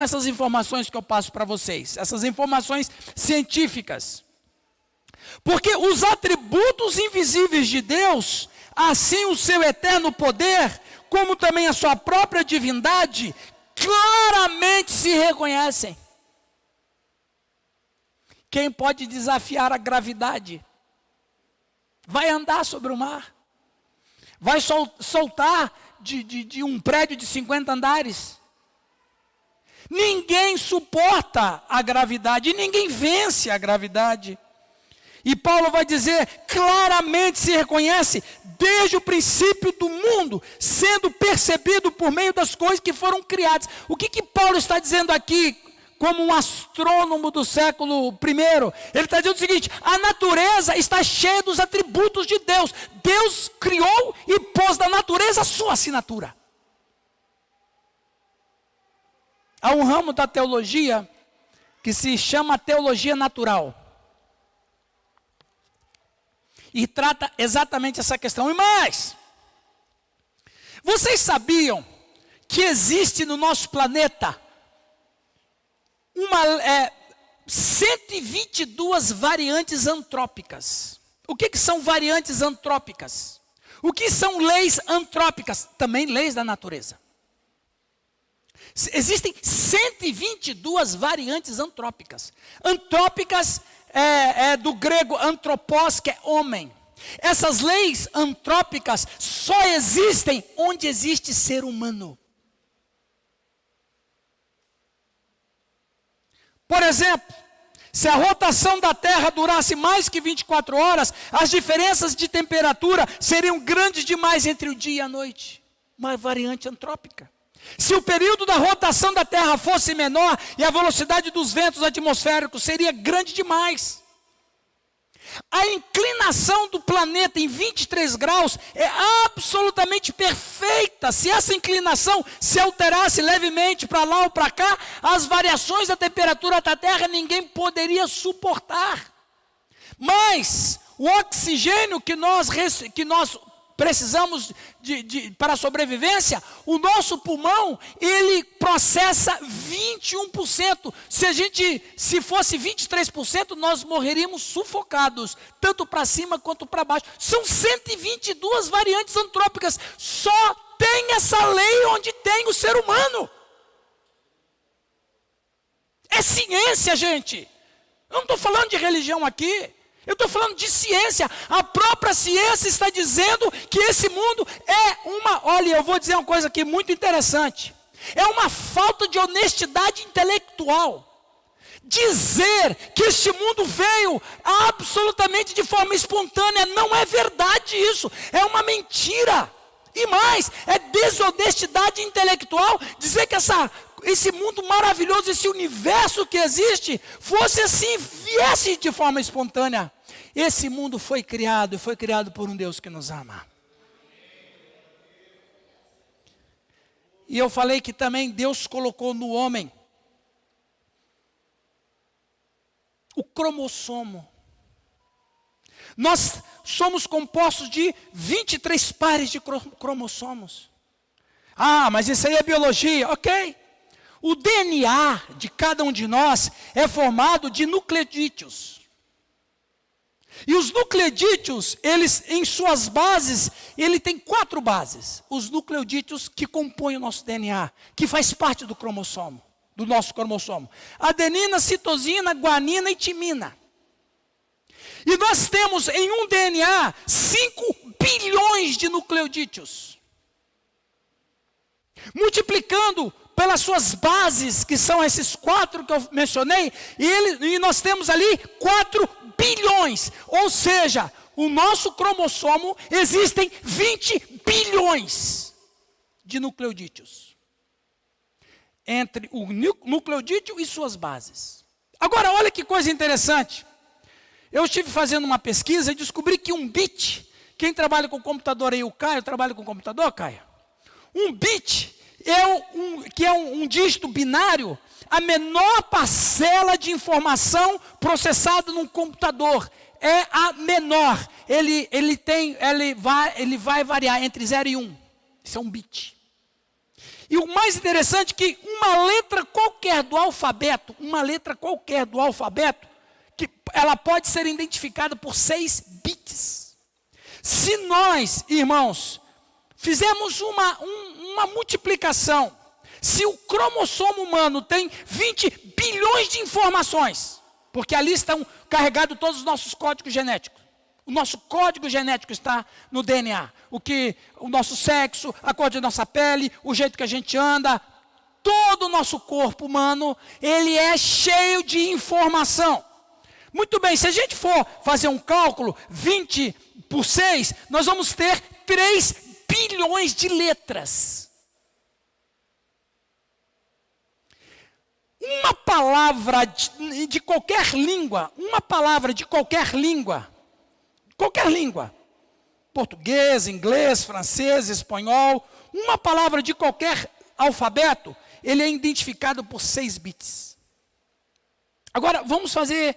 essas informações que eu passo para vocês, essas informações científicas. Porque os atributos invisíveis de Deus, assim o seu eterno poder, como também a sua própria divindade, claramente se reconhecem. Quem pode desafiar a gravidade? Vai andar sobre o mar? Vai soltar de um prédio de 50 andares? Ninguém suporta a gravidade, ninguém vence a gravidade. E Paulo vai dizer, claramente se reconhece, desde o princípio do mundo, sendo percebido por meio das coisas que foram criadas. O que Paulo está dizendo aqui, como um astrônomo do século I? Ele está dizendo o seguinte: a natureza está cheia dos atributos de Deus. Deus criou e pôs na natureza a sua assinatura. Há um ramo da teologia que se chama teologia natural. E trata exatamente essa questão. E mais, vocês sabiam que existe no nosso planeta 122 variantes antrópicas? O que são variantes antrópicas? O que são leis antrópicas? Também leis da natureza. Existem 122 variantes antrópicas. Antrópicas é do grego antropos, que é homem. Essas leis antrópicas só existem onde existe ser humano. Por exemplo, se a rotação da Terra durasse mais que 24 horas, as diferenças de temperatura seriam grandes demais entre o dia e a noite. Uma variante antrópica. Se o período da rotação da Terra fosse menor e a velocidade dos ventos atmosféricos seria grande demais. A inclinação do planeta em 23 graus é absolutamente perfeita. Se essa inclinação se alterasse levemente para lá ou para cá, as variações da temperatura da Terra ninguém poderia suportar. Mas o oxigênio que nós precisamos para a sobrevivência, o nosso pulmão, ele processa 21%. Se fosse 23%, nós morreríamos sufocados, tanto para cima quanto para baixo. São 122 variantes antrópicas. Só tem essa lei onde tem o ser humano. É ciência, gente. Eu não estou falando de religião aqui. Eu estou falando de ciência. A própria ciência está dizendo que esse mundo olha, eu vou dizer uma coisa aqui muito interessante. É uma falta de honestidade intelectual dizer que este mundo veio absolutamente de forma espontânea. Não é verdade isso. É uma mentira. E mais, é desonestidade intelectual dizer que esse mundo maravilhoso, esse universo que existe, fosse assim, viesse de forma espontânea. Esse mundo foi criado, e foi criado por um Deus que nos ama. E eu falei que também Deus colocou no homem o cromossomo. Nós somos compostos de 23 pares de cromossomos. Ah, mas isso aí é biologia. Ok. O DNA de cada um de nós é formado de nucleodídeos. E os nucleodídeos, eles em suas bases, ele tem 4 bases. Os nucleodídeos que compõem o nosso DNA, que faz parte do cromossomo, do nosso cromossomo. Adenina, citosina, guanina e timina. E nós temos em um DNA 5 bilhões de nucleodídeos. Multiplicando pelas suas bases, que são esses 4 que eu mencionei, e nós temos ali 4 bilhões. Ou seja, o nosso cromossomo, existem 20 bilhões de nucleodídeos. Entre o nucleodídeo e suas bases. Agora, olha que coisa interessante. Eu estive fazendo uma pesquisa e descobri que um bit, quem trabalha com computador aí, o Caio, trabalha com computador, Caio? Um bit é um dígito binário, a menor parcela de informação processada num computador. É a menor. Ele vai variar entre 0 e 1. Isso é um bit. E o mais interessante é que uma letra qualquer do alfabeto, que ela pode ser identificada por 6 bits. Se nós, irmãos, fizermos uma multiplicação, se o cromossomo humano tem 20 bilhões de informações, porque ali estão carregados todos os nossos códigos genéticos. O nosso código genético está no DNA. O nosso sexo, a cor de nossa pele, o jeito que a gente anda, todo o nosso corpo humano, ele é cheio de informação. Muito bem, se a gente for fazer um cálculo, 20 por 6, nós vamos ter 3 bilhões de letras. Uma palavra de qualquer língua, qualquer língua, português, inglês, francês, espanhol, uma palavra de qualquer alfabeto, ele é identificado por 6 bits. Agora, vamos fazer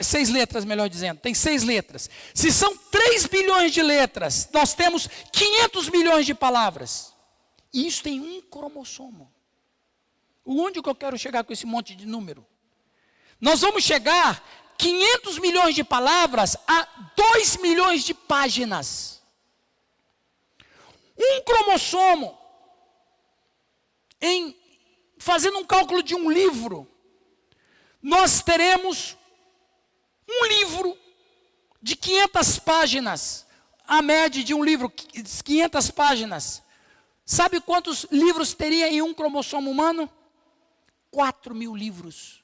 6 letras, melhor dizendo, tem 6 letras. Se são 3 bilhões de letras, nós temos 500 milhões de palavras. E isso tem um cromossomo. Onde que eu quero chegar com esse monte de número? Nós vamos chegar 500 milhões de palavras a 2 milhões de páginas. Um cromossomo, fazendo um cálculo de um livro, nós teremos um livro de 500 páginas, a média de um livro, 500 páginas. Sabe quantos livros teria em um cromossomo humano? 4.000 livros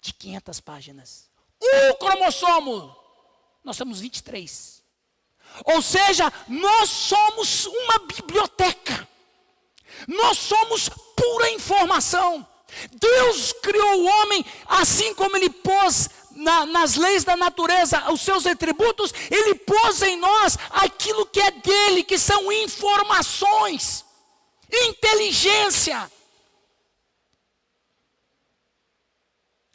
de 500 páginas. Um cromossomo, nós temos 23. Ou seja, nós somos uma biblioteca. Nós somos pura informação. Deus criou o homem assim como Ele pôs nas leis da natureza os seus atributos, Ele pôs em nós aquilo que é dele, que são informações, inteligência.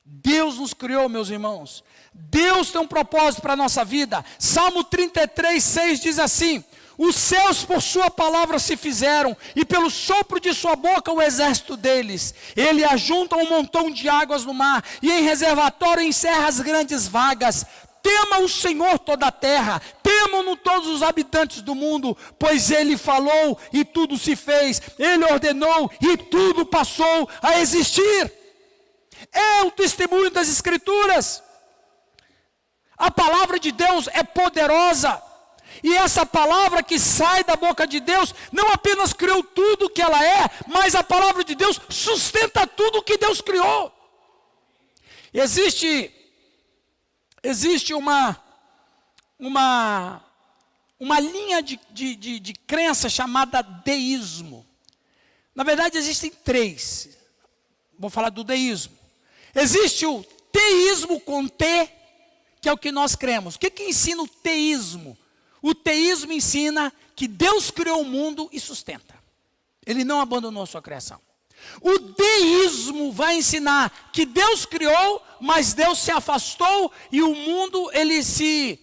Deus nos criou, meus irmãos. Deus tem um propósito para a nossa vida. Salmo 33, 6 diz assim: os céus por sua palavra se fizeram, e pelo sopro de sua boca o exército deles. Ele ajunta um montão de águas no mar, e em reservatório encerra as grandes vagas. Tema o Senhor toda a terra, temam-no todos os habitantes do mundo, pois Ele falou e tudo se fez, Ele ordenou e tudo passou a existir. É o testemunho das Escrituras. A palavra de Deus é poderosa. E essa palavra que sai da boca de Deus, não apenas criou tudo o que ela é, mas a palavra de Deus sustenta tudo o que Deus criou. Existe uma linha de crença chamada deísmo. Na verdade existem 3. Vou falar do deísmo. Existe o teísmo com T, que é o que nós cremos. O que ensina o teísmo? O teísmo ensina que Deus criou o mundo e sustenta. Ele não abandonou a sua criação. O deísmo vai ensinar que Deus criou, mas Deus se afastou e o mundo ele se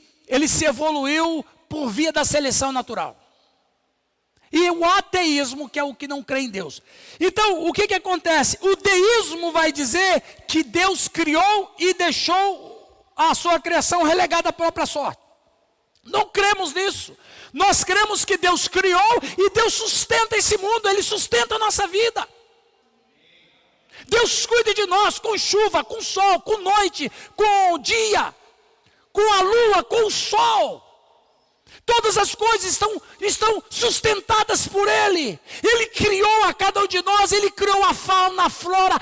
evoluiu por via da seleção natural. E o ateísmo, que é o que não crê em Deus. Então, o que acontece? O deísmo vai dizer que Deus criou e deixou a sua criação relegada à própria sorte. Não cremos nisso. Nós cremos que Deus criou e Deus sustenta esse mundo, Ele sustenta a nossa vida. Deus cuida de nós com chuva, com sol, com noite, com dia, com a lua, com o sol. Todas as coisas estão sustentadas por Ele. Ele criou a cada um de nós, Ele criou a fauna, a flora,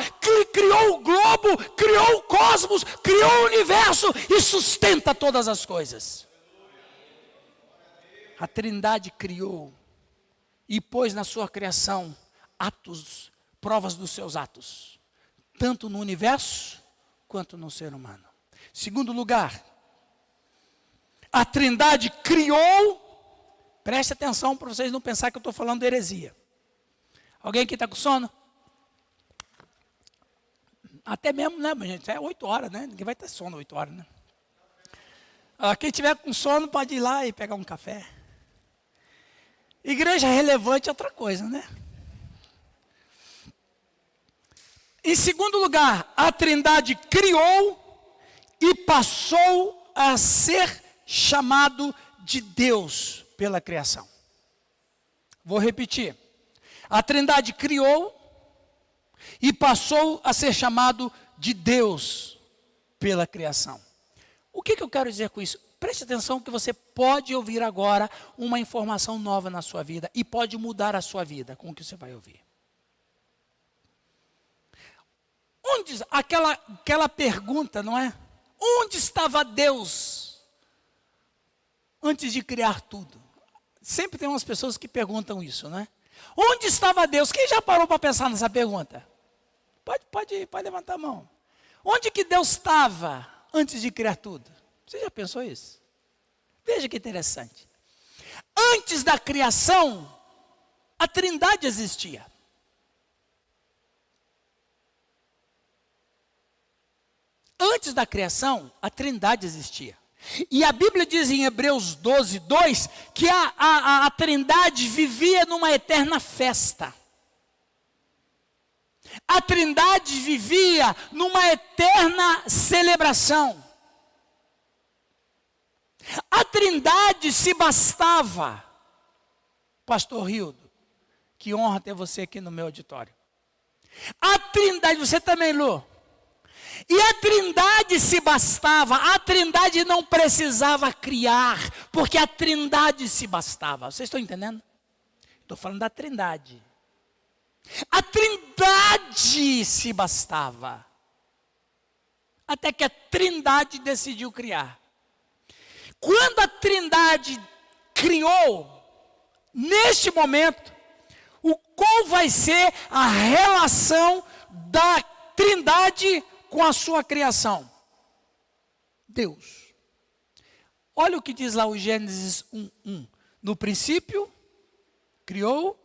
criou o globo, criou o cosmos, criou o universo e sustenta todas as coisas. A Trindade criou e pôs na sua criação atos, provas dos seus atos, tanto no universo quanto no ser humano. Segundo lugar, a Trindade criou, preste atenção para vocês não pensarem que eu estou falando de heresia. Alguém aqui está com sono? Até mesmo, né, gente? É 8 horas, né? Ninguém vai ter sono 8 horas, né? Quem tiver com sono pode ir lá e pegar um café. Igreja relevante é outra coisa, né? Em segundo lugar, a Trindade criou e passou a ser chamado de Deus pela criação. Vou repetir. A Trindade criou e passou a ser chamado de Deus pela criação. O que eu quero dizer com isso? Preste atenção que você pode ouvir agora uma informação nova na sua vida e pode mudar a sua vida com o que você vai ouvir. Onde, aquela pergunta, não é? Onde estava Deus antes de criar tudo? Sempre tem umas pessoas que perguntam isso, não é? Onde estava Deus? Quem já parou para pensar nessa pergunta? Pode levantar a mão. Onde que Deus estava antes de criar tudo? Você já pensou isso? Veja que interessante. Antes da criação, a Trindade existia. Antes da criação, a Trindade existia. E a Bíblia diz em Hebreus 12, 2, que a Trindade vivia numa eterna festa. A Trindade vivia numa eterna celebração. A Trindade se bastava. Pastor Rildo, que honra ter você aqui no meu auditório. A Trindade, você também, Lu. E a Trindade se bastava, a Trindade não precisava criar, porque a Trindade se bastava. Vocês estão entendendo? Estou falando da Trindade. A Trindade se bastava. Até que a Trindade decidiu criar. Quando a Trindade criou, neste momento, qual vai ser a relação da Trindade com a sua criação? Deus. Olha o que diz lá o Gênesis 1:1. No princípio, criou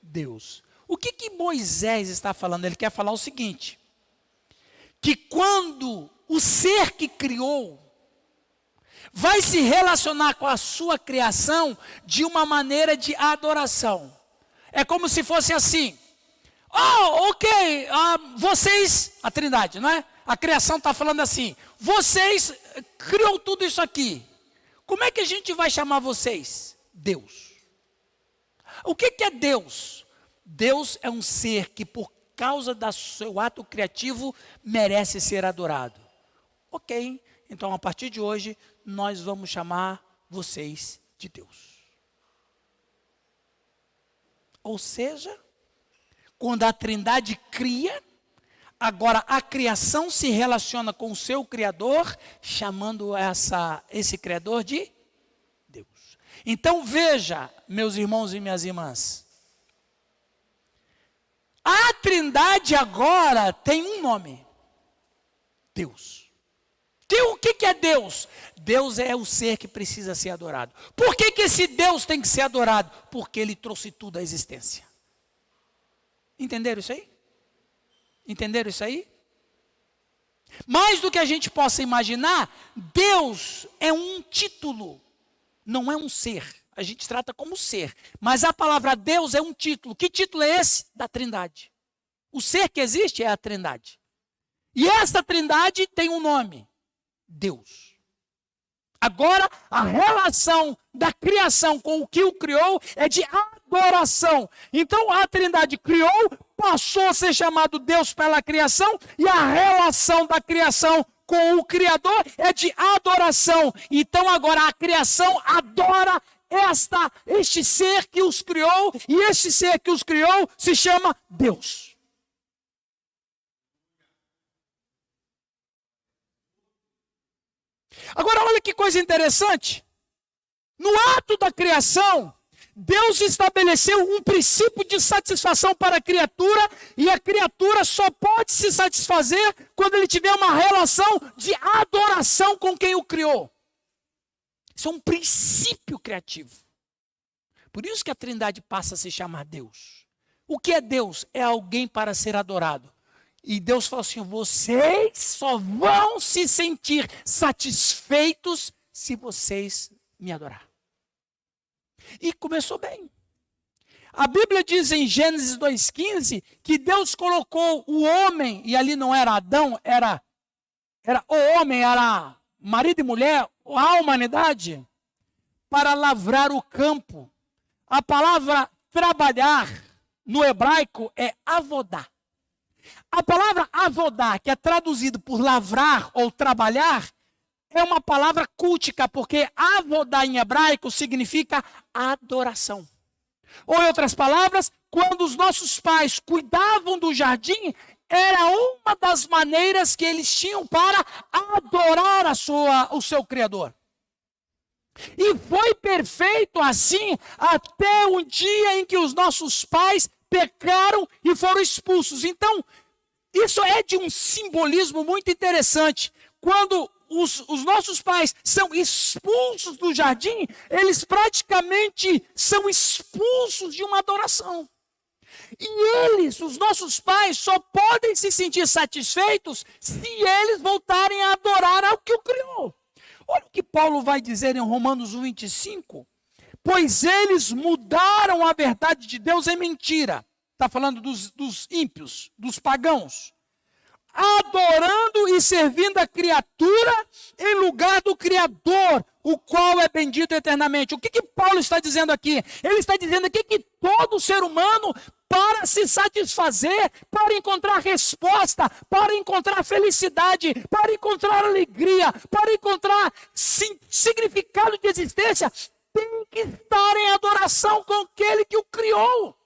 Deus. O que Moisés está falando? Ele quer falar o seguinte: que quando o ser que criou vai se relacionar com a sua criação de uma maneira de adoração. É como se fosse assim. Oh, ok, vocês, a Trindade, não é? A criação está falando assim, vocês criou tudo isso aqui. Como é que a gente vai chamar vocês? Deus. O que é Deus? Deus é um ser que por causa do seu ato criativo merece ser adorado. Ok, então a partir de hoje nós vamos chamar vocês de Deus. Ou seja, quando a Trindade cria, agora a criação se relaciona com o seu Criador, chamando esse Criador de Deus. Então veja, meus irmãos e minhas irmãs, a Trindade agora tem um nome: Deus. O que é Deus? Deus é o ser que precisa ser adorado. Por que esse Deus tem que ser adorado? Porque Ele trouxe tudo à existência. Entenderam isso aí? Entenderam isso aí? Mais do que a gente possa imaginar, Deus é um título, não é um ser. A gente trata como ser. Mas a palavra Deus é um título. Que título é esse? Da Trindade. O ser que existe é a Trindade. E essa Trindade tem um nome: Deus. Agora, a relação da criação com o que o criou é de adoração. Então, a Trindade criou, passou a ser chamado Deus pela criação, e a relação da criação com o Criador é de adoração. Então, agora a criação adora este ser que os criou, e este ser que os criou se chama Deus. Agora olha que coisa interessante. No ato da criação, Deus estabeleceu um princípio de satisfação para a criatura, e a criatura só pode se satisfazer quando ele tiver uma relação de adoração com quem o criou. Isso é um princípio criativo. Por isso que a Trindade passa a se chamar Deus. O que é Deus? É alguém para ser adorado. E Deus falou assim: vocês só vão se sentir satisfeitos se vocês me adorar. E começou bem. A Bíblia diz em Gênesis 2,15 que Deus colocou o homem, e ali não era Adão, era o homem, era marido e mulher, a humanidade, para lavrar o campo. A palavra trabalhar no hebraico é avodá. A palavra avodá, que é traduzido por lavrar ou trabalhar, é uma palavra cultica, porque avodá em hebraico significa adoração. Ou em outras palavras, quando os nossos pais cuidavam do jardim, era uma das maneiras que eles tinham para adorar o seu Criador. E foi perfeito assim até o dia em que os nossos pais pecaram e foram expulsos. Então, isso é de um simbolismo muito interessante. Quando os nossos pais são expulsos do jardim, eles praticamente são expulsos de uma adoração. E eles, os nossos pais, só podem se sentir satisfeitos se eles voltarem a adorar ao que o criou. Olha o que Paulo vai dizer em Romanos 1,25. Pois eles mudaram a verdade de Deus em mentira. Está falando dos ímpios, dos pagãos. Adorando e servindo a criatura em lugar do Criador, o qual é bendito eternamente. O que Paulo está dizendo aqui? Ele está dizendo aqui que todo ser humano, para se satisfazer, para encontrar resposta, para encontrar felicidade, para encontrar alegria, para encontrar significado de existência, tem que estar em adoração com aquele que o criou.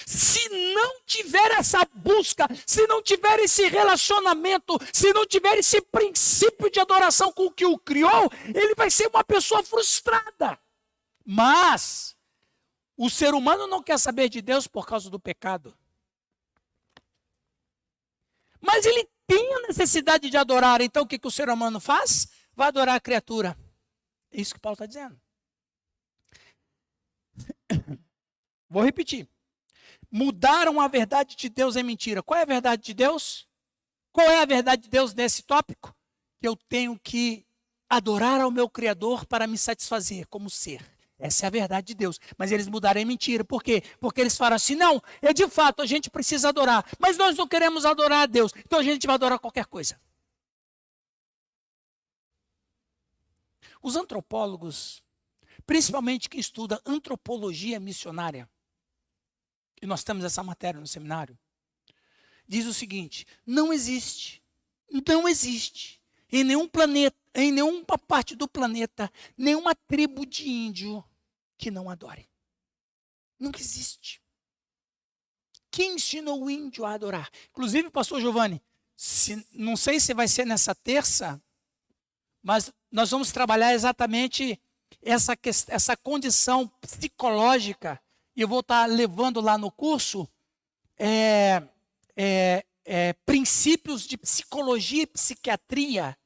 Se não tiver essa busca, se não tiver esse relacionamento, se não tiver esse princípio de adoração com o que o criou, ele vai ser uma pessoa frustrada. Mas o ser humano não quer saber de Deus por causa do pecado. Mas ele tem a necessidade de adorar. Então o que o ser humano faz? Vai adorar a criatura. É isso que Paulo está dizendo. Vou repetir. Mudaram a verdade de Deus em mentira. Qual é a verdade de Deus? Qual é a verdade de Deus nesse tópico? Que eu tenho que adorar ao meu Criador para me satisfazer como ser. Essa é a verdade de Deus. Mas eles mudaram em mentira. Por quê? Porque eles falaram assim, não, de fato a gente precisa adorar. Mas nós não queremos adorar a Deus. Então a gente vai adorar qualquer coisa. Os antropólogos, principalmente quem estuda antropologia missionária, e nós temos essa matéria no seminário, diz o seguinte: não existe em nenhum planeta, em nenhuma parte do planeta, nenhuma tribo de índio que não adore. Nunca existe. Quem ensinou o índio a adorar? Inclusive, pastor Giovanni, não sei se vai ser nessa terça, mas nós vamos trabalhar exatamente essa condição psicológica. E eu vou estar levando lá no curso princípios de psicologia e psiquiatria,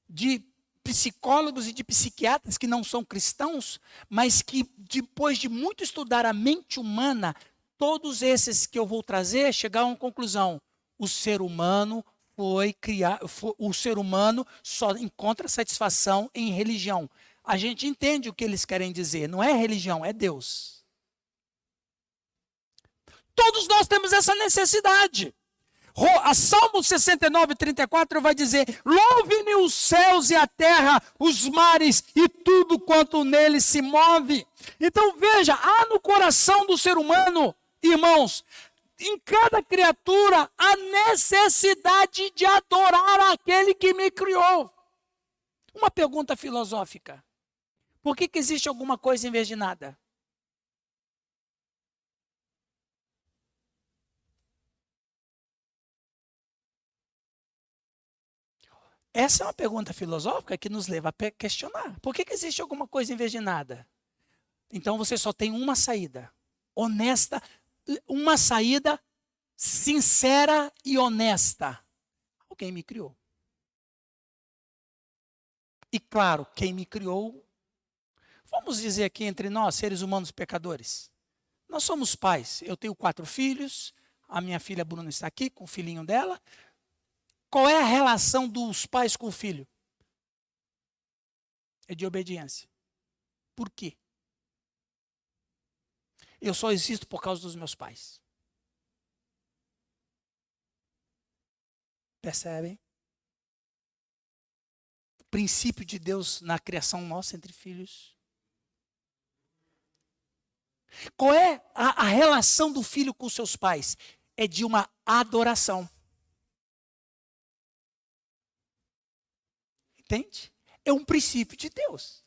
de psicólogos e de psiquiatras que não são cristãos, mas que depois de muito estudar a mente humana, todos esses que eu vou trazer chegaram a uma conclusão: o ser humano o ser humano só encontra satisfação em religião. A gente entende o que eles querem dizer, não é religião, é Deus. Todos nós temos essa necessidade. A Salmo 69, 34 vai dizer: louve-me os céus e a terra, os mares e tudo quanto neles se move. Então veja, há no coração do ser humano, irmãos, em cada criatura, a necessidade de adorar aquele que me criou. Uma pergunta filosófica: por que existe alguma coisa em vez de nada? Essa é uma pergunta filosófica que nos leva a questionar. Por que existe alguma coisa em vez de nada? Então você só tem uma saída honesta, uma saída sincera e honesta. Alguém me criou. E claro, quem me criou, vamos dizer aqui entre nós, seres humanos pecadores, nós somos pais. Eu tenho 4 filhos, a minha filha Bruna está aqui com o filhinho dela. Qual é a relação dos pais com o filho? É de obediência. Por quê? Eu só existo por causa dos meus pais. Percebem? O princípio de Deus na criação nossa entre filhos. Qual é a relação do filho com seus pais? É de uma adoração. Entende? É um princípio de Deus.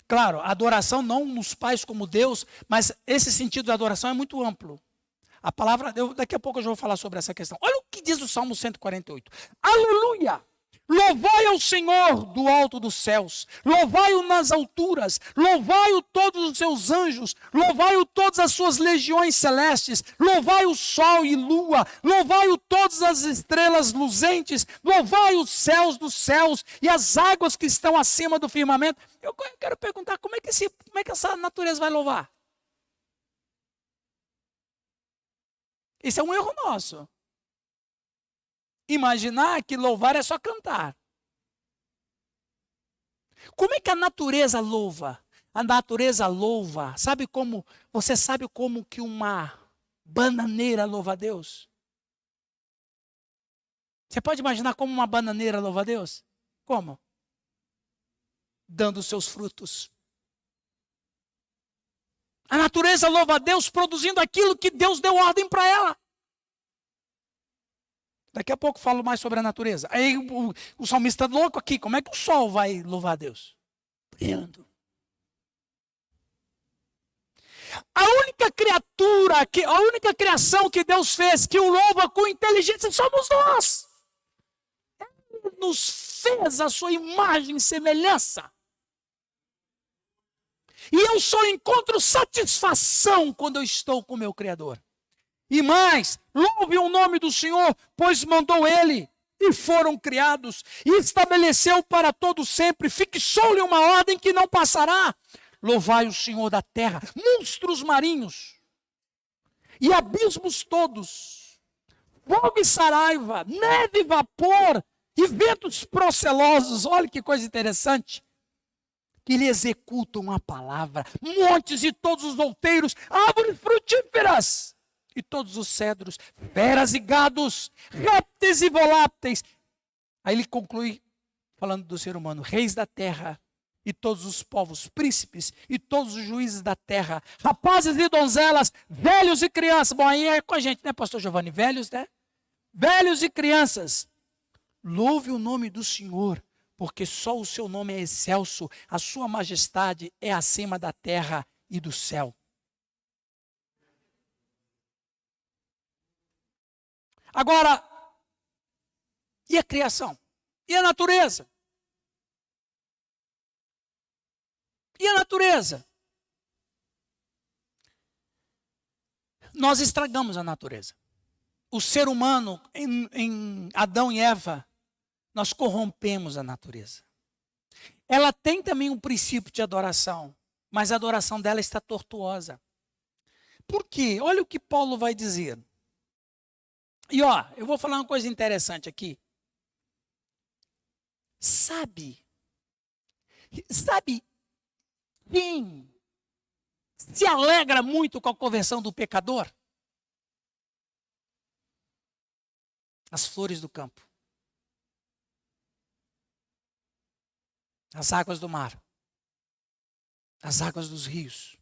Claro, a adoração não nos pais como Deus, mas esse sentido da adoração é muito amplo. A palavra, daqui a pouco eu já vou falar sobre essa questão. Olha o que diz o Salmo 148. Aleluia! Louvai ao Senhor do alto dos céus, louvai-o nas alturas, louvai-o todos os seus anjos, louvai-o todas as suas legiões celestes, louvai o sol e lua, louvai-o todas as estrelas luzentes, louvai os céus dos céus e as águas que estão acima do firmamento. Eu quero perguntar, como é que essa natureza vai louvar? Isso é um erro nosso. Imaginar que louvar é só cantar. Como é que a natureza louva? A natureza louva. Você sabe como que uma bananeira louva a Deus? Você pode imaginar como uma bananeira louva a Deus? Como? Dando os seus frutos. A natureza louva a Deus produzindo aquilo que Deus deu ordem para ela. Daqui a pouco falo mais sobre a natureza. Aí o salmista está louco aqui. Como é que o sol vai louvar a Deus? Brilhando. A única criação que Deus fez que o louva com inteligência somos nós. Ele nos fez a sua imagem e semelhança. E eu só encontro satisfação quando eu estou com o meu Criador. E mais, louve o nome do Senhor, pois mandou Ele, e foram criados, e estabeleceu para todo sempre, fixou-lhe uma ordem que não passará. Louvai o Senhor da terra, monstros marinhos, e abismos todos, fogo e saraiva, neve e vapor, e ventos procelosos. Olha que coisa interessante. Que lhe executam a palavra, montes e todos os outeiros, árvores frutíferas, e todos os cedros, feras e gados, répteis e voláteis. Aí ele conclui, falando do ser humano, reis da terra, e todos os povos, príncipes, e todos os juízes da terra, rapazes e donzelas, velhos e crianças. Bom, aí é com a gente, né, pastor Giovanni? Velhos, né? Velhos e crianças. Louve o nome do Senhor, porque só o seu nome é excelso, a sua majestade é acima da terra e do céu. Agora, e a criação? E a natureza? E a natureza? Nós estragamos a natureza. O ser humano, em Adão e Eva, nós corrompemos a natureza. Ela tem também um princípio de adoração, mas a adoração dela está tortuosa. Por quê? Olha o que Paulo vai dizer. E eu vou falar uma coisa interessante aqui. Sabe quem se alegra muito com a conversão do pecador? As flores do campo. As águas do mar. As águas dos rios.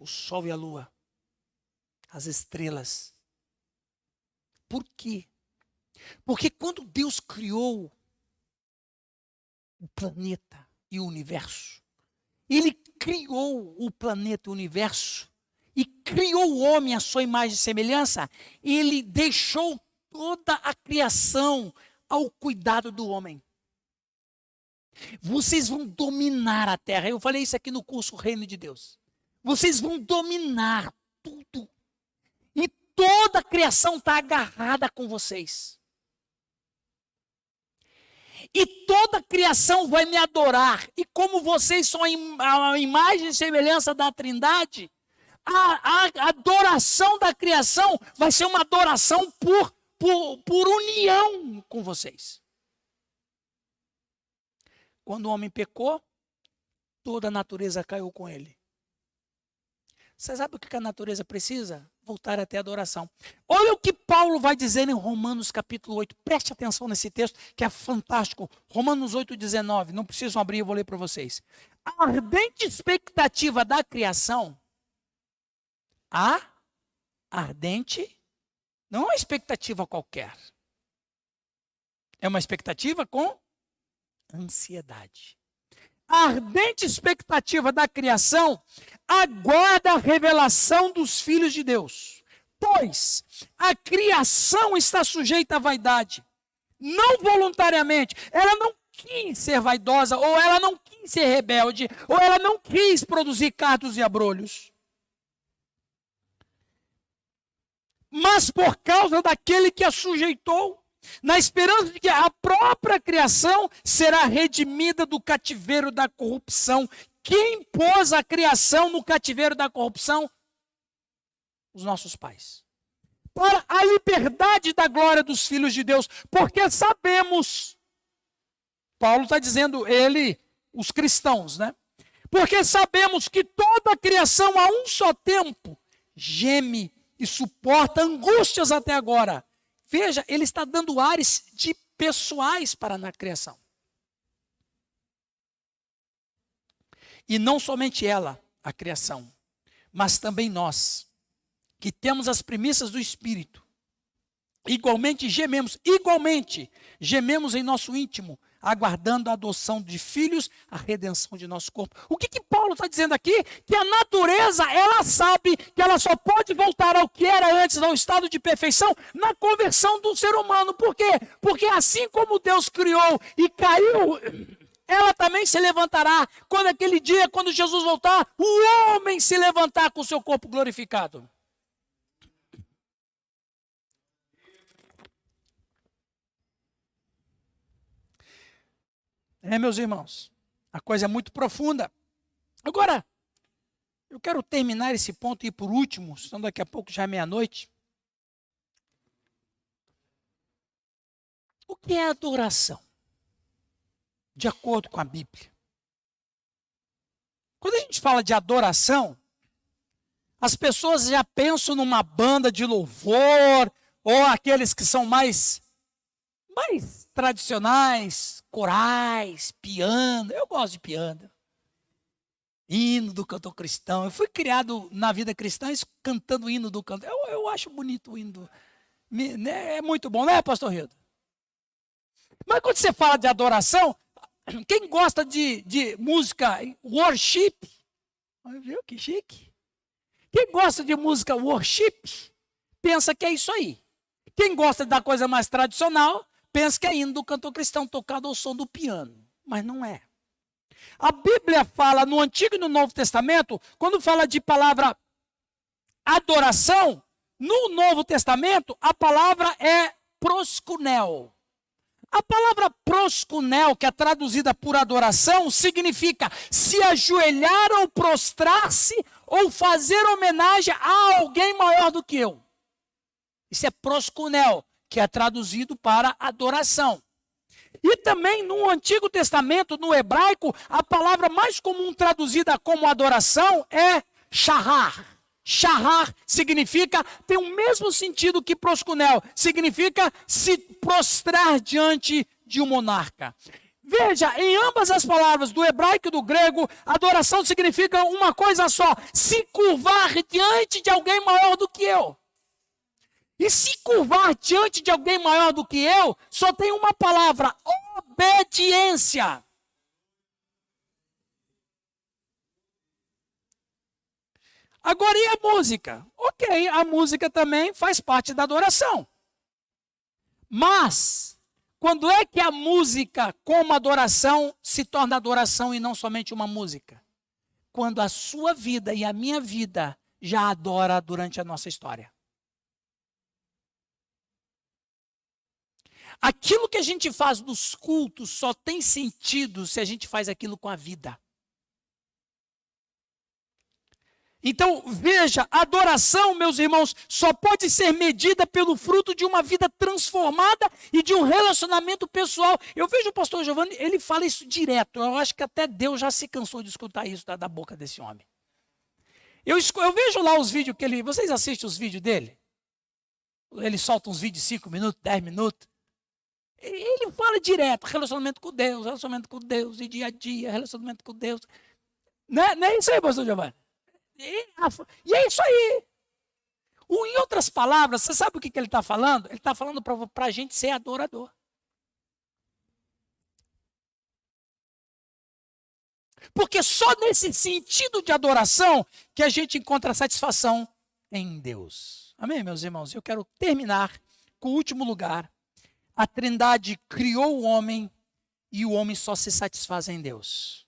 O sol e a lua. As estrelas. Por quê? Porque quando Deus criou o planeta e o universo, Ele criou o planeta e o universo e criou o homem à sua imagem e semelhança, Ele deixou toda a criação ao cuidado do homem. Vocês vão dominar a terra. Eu falei isso aqui no curso Reino de Deus. Vocês vão dominar tudo. E toda a criação está agarrada com vocês. E toda a criação vai me adorar. E como vocês são a imagem e semelhança da Trindade, a adoração da criação vai ser uma adoração por união com vocês. Quando o homem pecou, toda a natureza caiu com ele. Você sabe o que a natureza precisa? Voltar até a adoração. Olha o que Paulo vai dizer em Romanos capítulo 8. Preste atenção nesse texto que é fantástico. Romanos 8,19. Não precisam abrir, eu vou ler para vocês. A ardente expectativa da criação. A ardente não é uma expectativa qualquer. É uma expectativa com ansiedade. A ardente expectativa da criação aguarda a revelação dos filhos de Deus. Pois a criação está sujeita à vaidade. Não voluntariamente. Ela não quis ser vaidosa, ou ela não quis ser rebelde, ou ela não quis produzir cardos e abrolhos. Mas por causa daquele que a sujeitou, na esperança de que a própria criação será redimida do cativeiro da corrupção. Quem pôs a criação no cativeiro da corrupção? Os nossos pais. Para a liberdade da glória dos filhos de Deus, porque sabemos, Paulo está dizendo, os cristãos, né? Porque sabemos que toda a criação a um só tempo geme e suporta angústias até agora. Veja, ele está dando ares de pessoais para na criação. E não somente ela, a criação, mas também nós, que temos as premissas do Espírito, igualmente gememos em nosso íntimo, aguardando a adoção de filhos, a redenção de nosso corpo. O que Paulo está dizendo aqui? Que a natureza, ela sabe que ela só pode voltar ao que era antes, ao estado de perfeição, na conversão do ser humano. Por quê? Porque assim como Deus criou e caiu, ela também se levantará. Quando aquele dia, quando Jesus voltar, o homem se levantar com o seu corpo glorificado. Meus irmãos, a coisa é muito profunda. Agora, eu quero terminar esse ponto e ir por último, senão daqui a pouco já é meia-noite. O que é adoração? De acordo com a Bíblia. Quando a gente fala de adoração, as pessoas já pensam numa banda de louvor, ou aqueles que são mais tradicionais, corais, piano. Eu gosto de piano. Hino do cantor cristão. Eu fui criado na vida cristã cantando hino do cantor. Eu acho bonito o hino. É muito bom, não é, pastor Rildo? Mas quando você fala de adoração, quem gosta de música worship, viu que chique? Quem gosta de música worship, pensa que é isso aí. Quem gosta da coisa mais tradicional, pensa que é hino do cantor cristão tocado ao som do piano. Mas não é. A Bíblia fala no Antigo e no Novo Testamento, quando fala de palavra adoração, no Novo Testamento a palavra é proskunel. A palavra proskunel, que é traduzida por adoração, significa se ajoelhar ou prostrar-se ou fazer homenagem a alguém maior do que eu. Isso é proskunel, que é traduzido para adoração. E também no Antigo Testamento, no hebraico, a palavra mais comum traduzida como adoração é shahar. Shahar significa, tem o mesmo sentido que proskunel, significa se prostrar diante de um monarca. Veja, em ambas as palavras, do hebraico e do grego, adoração significa uma coisa só, se curvar diante de alguém maior do que eu. E se curvar diante de alguém maior do que eu, só tem uma palavra: obediência. Agora, e a música? Ok, a música também faz parte da adoração. Mas, quando é que a música como adoração se torna adoração e não somente uma música? Quando a sua vida e a minha vida já adora durante a nossa história. Aquilo que a gente faz nos cultos só tem sentido se a gente faz aquilo com a vida. Então, veja, a adoração, meus irmãos, só pode ser medida pelo fruto de uma vida transformada e de um relacionamento pessoal. Eu vejo o pastor Giovanni, ele fala isso direto. Eu acho que até Deus já se cansou de escutar isso da boca desse homem. Eu vejo lá os vídeos que ele... Vocês assistem os vídeos dele? Ele solta uns vídeos de 5 minutos, 10 minutos. Ele fala direto, relacionamento com Deus, e dia a dia, relacionamento com Deus. Não é isso aí, pastor Giovanni? E é isso aí. Em outras palavras, você sabe o que ele está falando? Ele está falando para a gente ser adorador. Porque só nesse sentido de adoração que a gente encontra satisfação em Deus. Amém, meus irmãos? Eu quero terminar com o último lugar. A Trindade criou o homem e o homem só se satisfaz em Deus.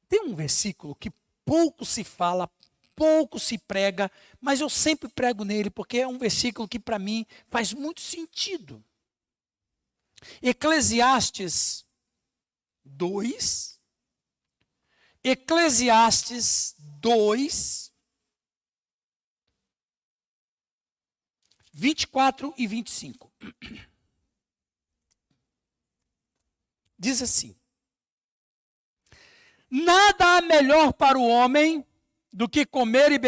Tem um versículo que pouco se fala, pouco se prega, mas eu sempre prego nele porque é um versículo que para mim faz muito sentido. Eclesiastes 2, 24 e 25. Diz assim: nada há melhor para o homem do que comer,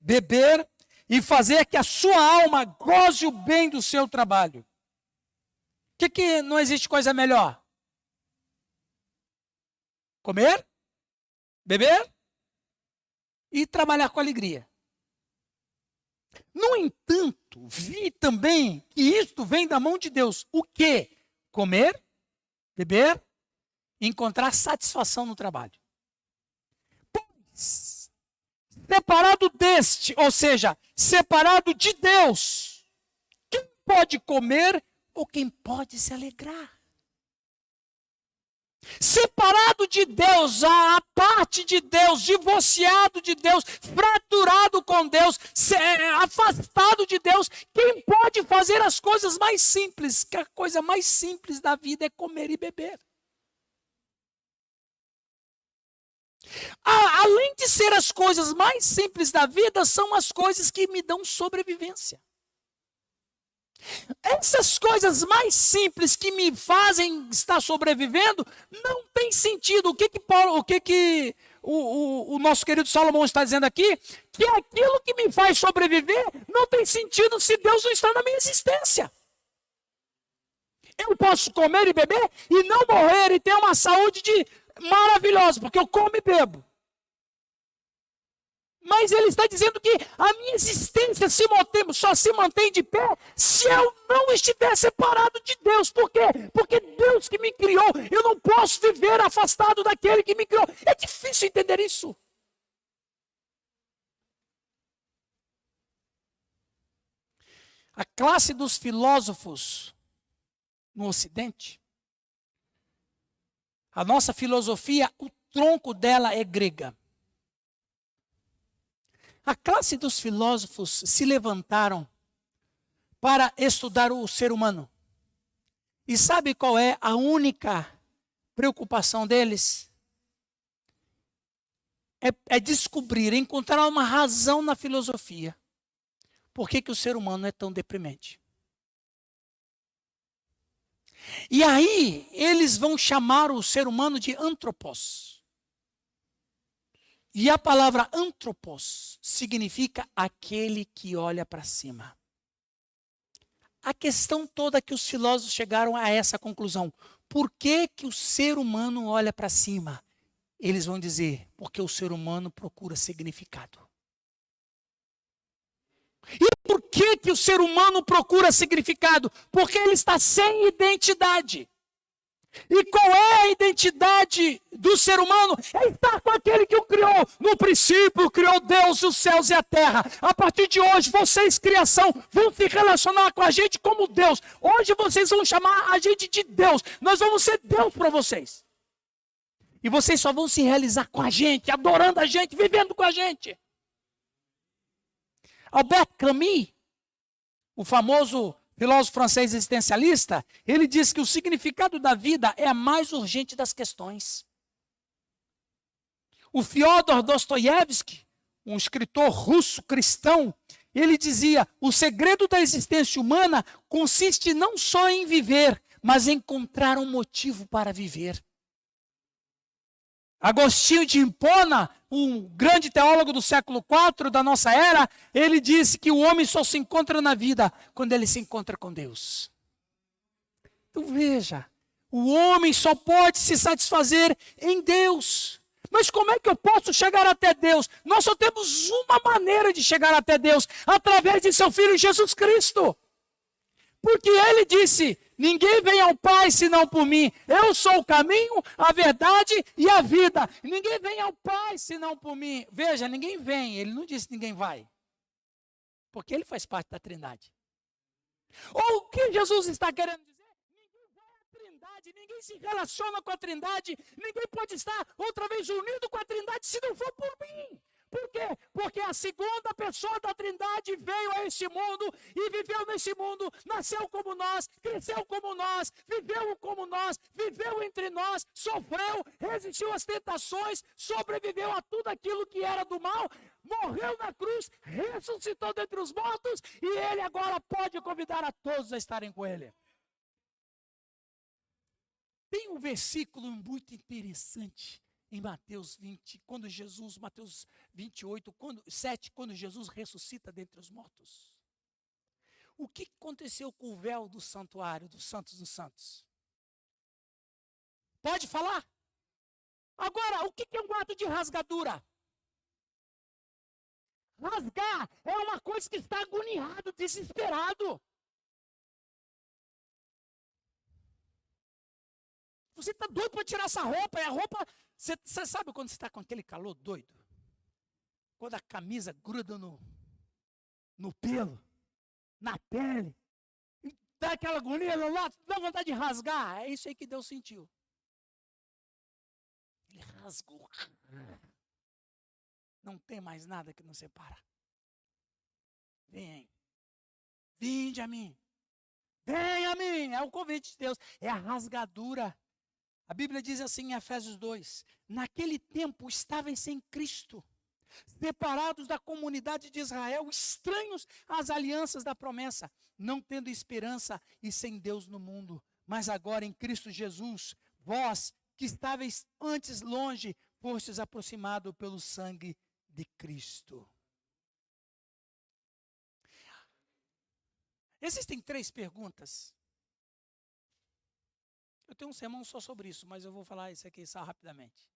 beber e fazer que a sua alma goze o bem do seu trabalho. Que não existe coisa melhor? Comer, beber e trabalhar com alegria. No entanto, vi também que isto vem da mão de Deus. O quê? Comer, beber e encontrar satisfação no trabalho. Pois, separado deste, ou seja, separado de Deus, quem pode comer ou quem pode se alegrar? Separado de Deus, a parte de Deus, divorciado de Deus, fraturado com Deus, afastado de Deus, quem pode fazer as coisas mais simples? Que a coisa mais simples da vida é comer e beber. Além de ser as coisas mais simples da vida, são as coisas que me dão sobrevivência. Essas coisas mais simples que me fazem estar sobrevivendo não tem sentido. O nosso querido Salomão está dizendo aqui? Que aquilo que me faz sobreviver não tem sentido se Deus não está na minha existência. Eu posso comer e beber e não morrer e ter uma saúde maravilhosa, porque eu como e bebo. Mas ele está dizendo que a minha existência só se mantém de pé se eu não estiver separado de Deus. Por quê? Porque Deus que me criou, eu não posso viver afastado daquele que me criou. É difícil entender isso. A classe dos filósofos no Ocidente, a nossa filosofia, o tronco dela é grega. A classe dos filósofos se levantaram para estudar o ser humano. E sabe qual é a única preocupação deles? É descobrir, encontrar uma razão na filosofia. Por que o ser humano é tão deprimente? E aí, eles vão chamar o ser humano de antropos. E a palavra antropos significa aquele que olha para cima. A questão toda é que os filósofos chegaram a essa conclusão. Por que o ser humano olha para cima? Eles vão dizer, porque o ser humano procura significado. E por que o ser humano procura significado? Porque ele está sem identidade. E qual é a identidade do ser humano? É estar com aquele que o criou. No princípio, criou Deus, os céus e a terra. A partir de hoje, vocês, criação, vão se relacionar com a gente como Deus. Hoje vocês vão chamar a gente de Deus. Nós vamos ser Deus para vocês. E vocês só vão se realizar com a gente, adorando a gente, vivendo com a gente. Albert Camus, o famoso filósofo francês existencialista, ele diz que o significado da vida é a mais urgente das questões. O Fyodor Dostoiévski, um escritor russo cristão, ele dizia, o segredo da existência humana consiste não só em viver, mas em encontrar um motivo para viver. Agostinho de Hipona um grande teólogo do século IV, da nossa era, ele disse que o homem só se encontra na vida quando ele se encontra com Deus. Então veja, o homem só pode se satisfazer em Deus. Mas como é que eu posso chegar até Deus? Nós só temos uma maneira de chegar até Deus, através de seu Filho Jesus Cristo. Porque ele disse, ninguém vem ao Pai senão por mim. Eu sou o caminho, a verdade e a vida. Ninguém vem ao Pai senão por mim. Veja, ninguém vem, ele não disse ninguém vai. Porque ele faz parte da Trindade. Ou o que Jesus está querendo dizer? Ninguém vai à Trindade, ninguém se relaciona com a Trindade, ninguém pode estar outra vez unido com a Trindade se não for por mim. Por quê? Porque a segunda pessoa da Trindade veio a este mundo e viveu nesse mundo, nasceu como nós, cresceu como nós, viveu entre nós, sofreu, resistiu às tentações, sobreviveu a tudo aquilo que era do mal, morreu na cruz, ressuscitou dentre os mortos e ele agora pode convidar a todos a estarem com ele. Tem um versículo muito interessante em Mateus 20, Mateus 28, 7, quando Jesus ressuscita dentre os mortos. O que aconteceu com o véu do santuário, dos santos dos santos? Pode falar? Agora, o que é um ato de rasgadura? Rasgar é uma coisa que está agoniado, desesperado. Você está doido para tirar essa roupa, e a roupa... Você sabe quando você está com aquele calor doido? Quando a camisa gruda no pelo, na pele, e dá aquela agonia, dá vontade de rasgar. É isso aí que Deus sentiu. Ele rasgou. Não tem mais nada que nos separa. Vinde a mim. Venha a mim. É o convite de Deus. É a rasgadura. A Bíblia diz assim em Efésios 2, naquele tempo estáveis sem Cristo, separados da comunidade de Israel, estranhos às alianças da promessa, não tendo esperança e sem Deus no mundo. Mas agora em Cristo Jesus, vós que estáveis antes longe, fostes aproximados pelo sangue de Cristo. Existem 3 perguntas. Eu tenho um sermão só sobre isso, mas eu vou falar isso aqui só rapidamente.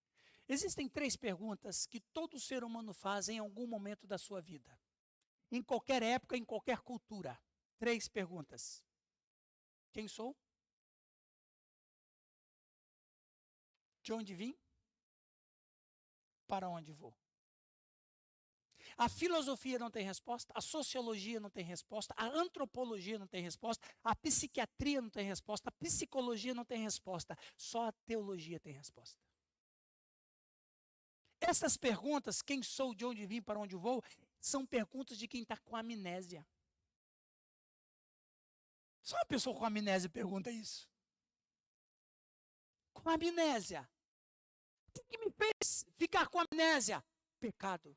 Existem 3 perguntas que todo ser humano faz em algum momento da sua vida. Em qualquer época, em qualquer cultura. 3 perguntas. Quem sou? De onde vim? Para onde vou? A filosofia não tem resposta, a sociologia não tem resposta, a antropologia não tem resposta, a psiquiatria não tem resposta, a psicologia não tem resposta, só a teologia tem resposta. Essas perguntas, quem sou, de onde vim, para onde vou, são perguntas de quem está com amnésia. Só uma pessoa com amnésia pergunta isso. Com amnésia. O que me fez ficar com amnésia? Pecado.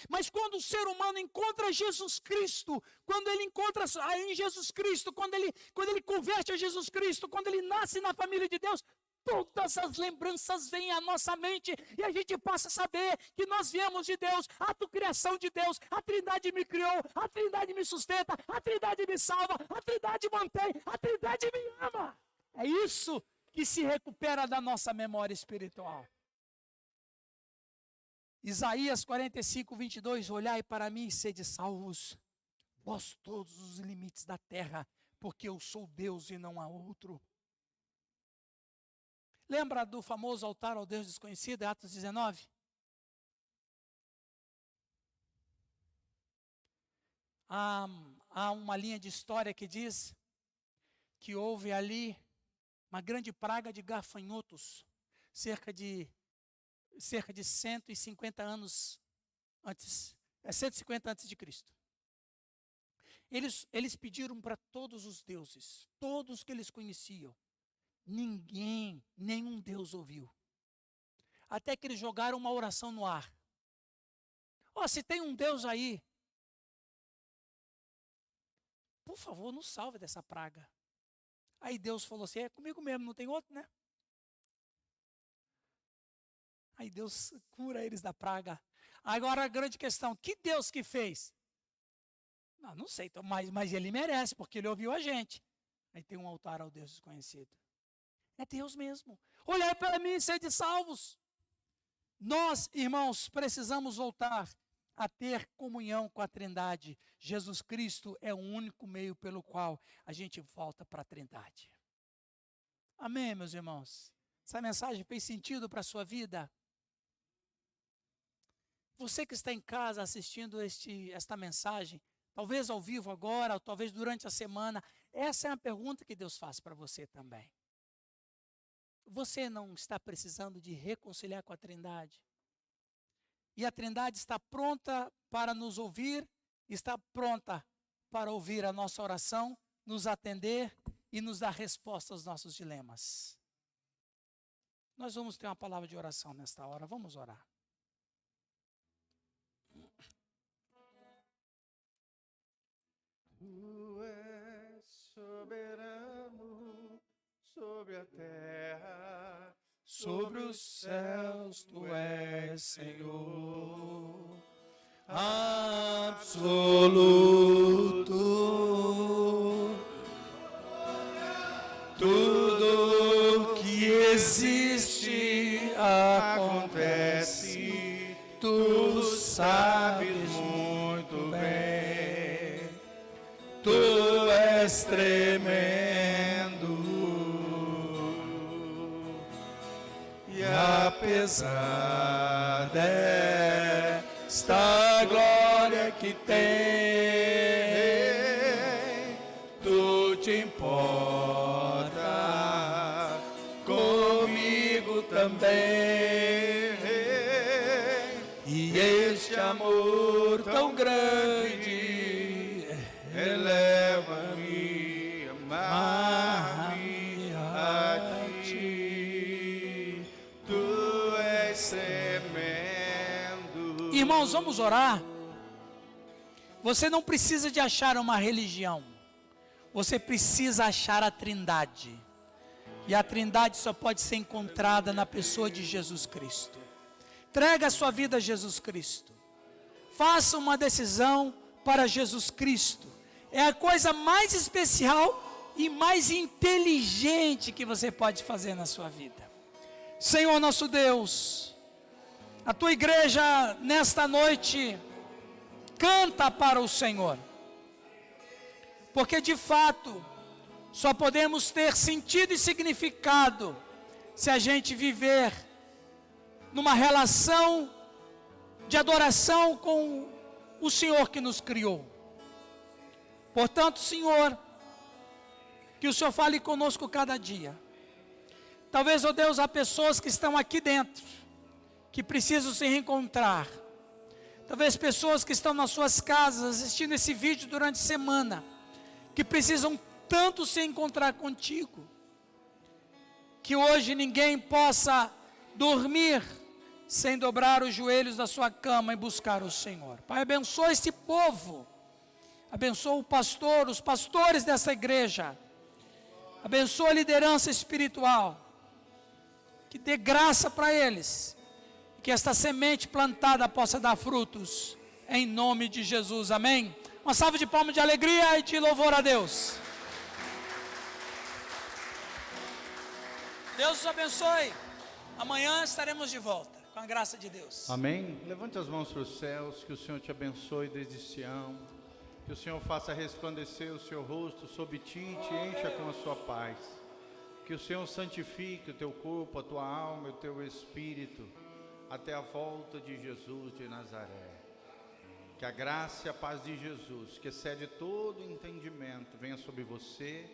Mas quando o ser humano encontra Jesus Cristo, quando ele encontra em Jesus Cristo, quando ele converte a Jesus Cristo, quando ele nasce na família de Deus, todas as lembranças vêm à nossa mente e a gente passa a saber que nós viemos de Deus, a criação de Deus, a Trindade me criou, a Trindade me sustenta, a Trindade me salva, a Trindade mantém, a Trindade me ama. É isso que se recupera da nossa memória espiritual. Isaías 45, 22, olhai para mim e sede salvos, vós todos os limites da terra, porque eu sou Deus e não há outro. Lembra do famoso altar ao Deus desconhecido, Atos 19? Há uma linha de história que diz que houve ali uma grande praga de gafanhotos, cerca de 150 anos antes, 150 antes de Cristo. Eles pediram para todos os deuses, todos que eles conheciam. Nenhum deus ouviu. Até que eles jogaram uma oração no ar. Se tem um Deus aí, por favor, nos salve dessa praga. Aí Deus falou assim, é comigo mesmo, não tem outro, né? Aí Deus cura eles da praga. Agora a grande questão, que Deus que fez? Não sei, então, mas ele merece, porque ele ouviu a gente. Aí tem um altar ao Deus desconhecido. É Deus mesmo. Olhai para mim e sede salvos. Nós, irmãos, precisamos voltar a ter comunhão com a Trindade. Jesus Cristo é o único meio pelo qual a gente volta para a Trindade. Amém, meus irmãos? Essa mensagem fez sentido para a sua vida? Você que está em casa assistindo esta mensagem, talvez ao vivo agora, ou talvez durante a semana, essa é a pergunta que Deus faz para você também. Você não está precisando de reconciliar com a Trindade? E a Trindade está pronta para nos ouvir, está pronta para ouvir a nossa oração, nos atender e nos dar resposta aos nossos dilemas. Nós vamos ter uma palavra de oração nesta hora, vamos orar. Tu és soberano sobre a terra, Sobre os céus tu és Senhor, absoluto. Tudo que existe acontece, tu sabes muito bem. Tu és tremendo, e apesar desta glória que tem, tu te importa comigo também. E este amor tão grande eleva-me, amar-me a ti. Tu és tremendo. Irmãos, vamos orar. Você não precisa de achar uma religião. Você precisa achar a Trindade. E a Trindade só pode ser encontrada na pessoa de Jesus Cristo. Entrega a sua vida a Jesus Cristo. Faça uma decisão para Jesus Cristo. É a coisa mais especial e mais inteligente que você pode fazer na sua vida. Senhor nosso Deus, a tua igreja nesta noite canta para o Senhor. Porque de fato, só podemos ter sentido e significado se a gente viver numa relação de adoração com o Senhor que nos criou. Portanto, Senhor, que o Senhor fale conosco cada dia. Talvez, ó Deus, há pessoas que estão aqui dentro, que precisam se reencontrar. Talvez pessoas que estão nas suas casas, assistindo esse vídeo durante a semana, que precisam tanto se encontrar contigo, que hoje ninguém possa dormir sem dobrar os joelhos da sua cama e buscar o Senhor. Pai, abençoa este povo, abençoa o pastor, os pastores dessa igreja, abençoa a liderança espiritual, que dê graça para eles, que esta semente plantada possa dar frutos, em nome de Jesus, amém? Uma salva de palmas de alegria e de louvor a Deus. Deus os abençoe. Amanhã estaremos de volta, com a graça de Deus. Amém? Levante as mãos para os céus, que o Senhor te abençoe desde Sião, que o Senhor faça resplandecer o seu rosto sobre ti e te encha com a sua paz, que o Senhor santifique o teu corpo, a tua alma e o teu espírito, até a volta de Jesus de Nazaré. Que a graça e a paz de Jesus, que excede todo entendimento, venha sobre você,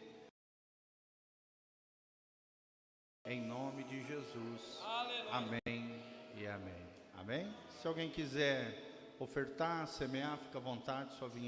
em nome de Jesus. Aleluia. Amém e amém. Amém? Se alguém quiser ofertar, semear, fica à vontade, só vir aqui.